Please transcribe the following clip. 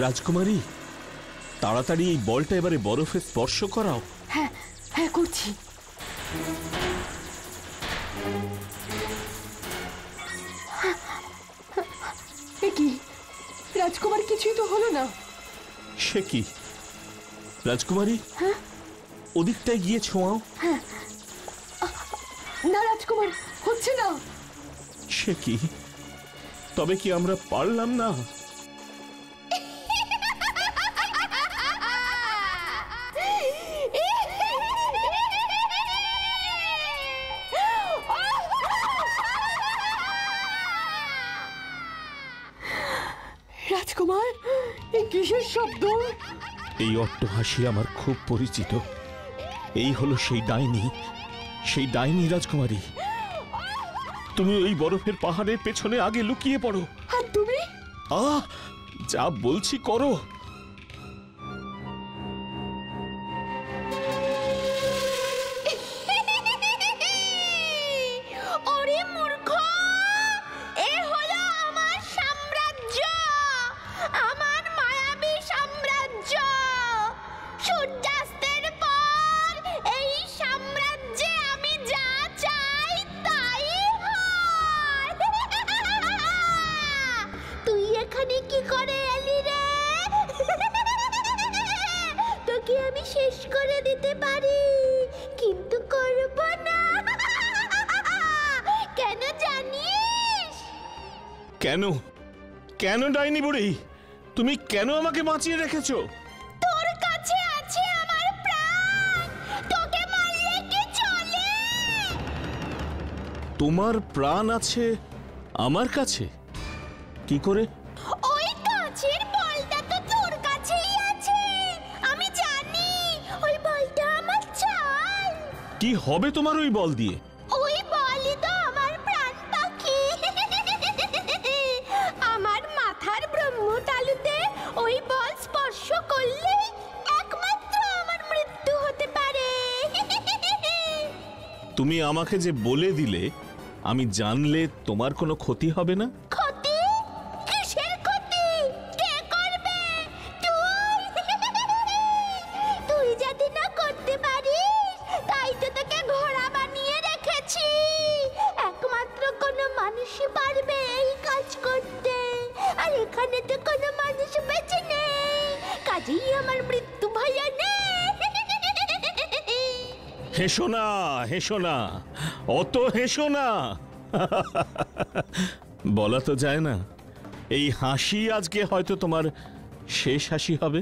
রাজকুমারী, তাড়াতাড়ি এই বলটা এবারে বরফে স্পর্শ করাও। হ্যাঁ হ্যাঁ, করছি। এ কি রাজকুমার, কিছুই তো হলো না। সে কি রাজকুমারী, হ্যাঁ ওদিকটায় গিয়ে ছোঁয়াও। হ্যাঁ, না রাজকুমার, হচ্ছে না। সে কি, তবে কি আমরা পারলাম না? রাজকুমার, এই কিসের শব্দ? এই অট্টহাসি আমার খুব পরিচিত। এই হলো সেই ডাইনি, সেই ডাইনি। রাজকুমারী, তুমি ওই বরফের পাহাড়ের পেছনে আগে লুকিয়ে পড়ো। আর তুমি? যা বলছি করো। ওরে মূর্খ, এ হলো আমার সাম্রাজ্য, আমার মায়াবী সাম্রাজ্য। সূর্যাস্তের পর এই সাম্রাজ্যে আমি যা চাই তাই হয়। তুই এখানে কি করে এলি রে? তোকে আমি শেষ করে দিতে পারি, কিন্তু করব না। কেন জানিস? কেন? কেন ডাইনি বুড়ি, তুমি কেন আমাকে বাঁচিয়ে রেখেছো? তোর কাছে আছে আমার প্রাণ, তোকে মারলে কি চলে? তোমার প্রাণ আছে আমার কাছে? কি করে? ওই কাছের বলটা তো তোর কাছেই আছে, আমি জানি। ওই বলটা আমার চাই। কি হবে তোমার ওই বল দিয়ে? ওই বলই তো আমার প্রাণ পাখি। আমার মাথার ব্রহ্মতালুতে ওই বল স্পর্শ করলে একমাত্র আমার মৃত্যু হতে পারে। তুমি আমাকে যে বলে দিলে, আমি জানলে তোমার কোনো ক্ষতি হবে না? ক্ষতি? কিসের ক্ষতি? কে করবে? তুই? তুই যদি না করতে পারিস, তাই তো তোকে ঘোড়া বানিয়ে রেখেছি। একমাত্র কোনো মানুষই পারবে এই কাজ করতে, আর এখানে তো কোনো মানুষ বেঁচে নেই, কাজেই আমার মৃত্যু ভয় নেই। হেসো না, হেসো না, অত হেসো না। বলা তো যায় না, এই হাসি আজকে হয়তো তোমার শেষ হাসি হবে।